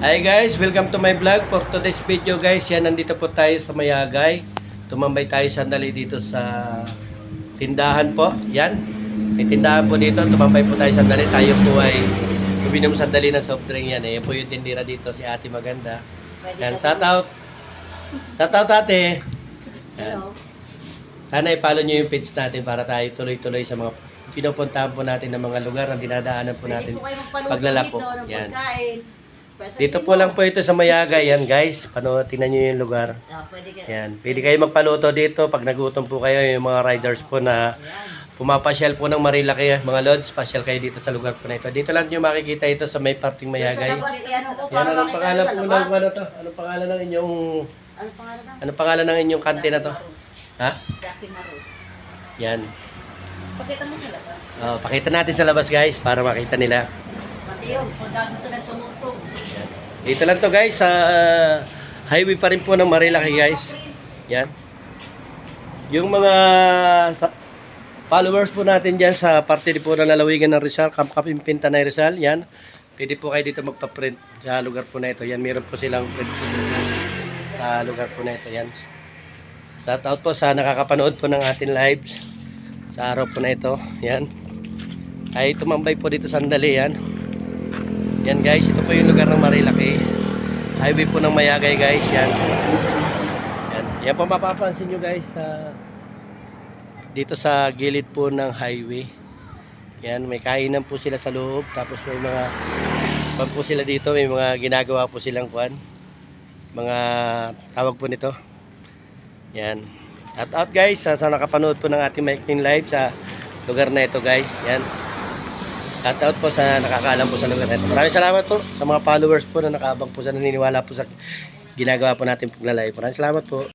Hi guys, welcome to my vlog. For today's video guys, yan, nandito po tayo sa Mayagay. Tumambay tayo sandali dito sa tindahan po. Yan, may tindahan po dito. Tumambay po tayo sandali. Tayo po ay uminom sandali ng soft drink yan. Yan po yung tindira dito, si Ate Maganda. Yan, shout out. Shout out ate. Yan. Sana i-follow nyo yung page natin para tayo tuloy-tuloy sa mga pinupuntahan po natin ng mga lugar na dinadaanan po natin paglalako. Yan. Dito po lang po ito sa Mayagay, yan guys. Tingnan nyo yung lugar. Yan. Pwede kayo magpaluto dito pag nagutom po kayo, yung mga riders po na pumapasyal po ng Marilaki, mga lods, pasyal kayo dito sa lugar po na ito. Dito lang nyo makikita ito sa may parting Mayagay. Yan, anong pangalan po ng ano to? Anong pangalan ng inyong anong pangalan ng inyong kante na to? Ha? Yan. Pakita mo sa labas. Oh, pakita natin sa labas guys para makita nila. Mateo, kung gusto lang tumutong. Yan. Dito lang to guys sa highway pa rin po ng Marilaki guys. Yan. Yung mga followers po natin dyan sa parte po ng lalawigan ng Rizal, Camp Kapimpinta na Rizal, yan. Pwede po kayo dito magpa-print sa lugar po na ito. Yan, meron po silang print sa lugar po na ito. Yan. Shout out po sa nakakapanood po ng ating lives sa araw po na ito. Yan. Ay tumambay po dito sandali yan. Yan guys, ito po yung lugar ng Marilaki. Highway po ng Mayagay guys, yan. Yan, yan po mapapansin nyo guys dito sa gilid po ng highway. Yan, may kainan po sila sa loob. Tapos may mga po sila dito, may mga ginagawa po silang kuan. Mga tawag po nito. Yan. Shout out guys sa nakapanood po ng ating maikling live sa lugar na ito guys. Yan. Shout out po sa nakakaalam po sa lugar na ito. Maraming salamat po sa mga followers po na nakaabang po sa naniniwala po sa ginagawa po natin pagla-live. Maraming salamat po.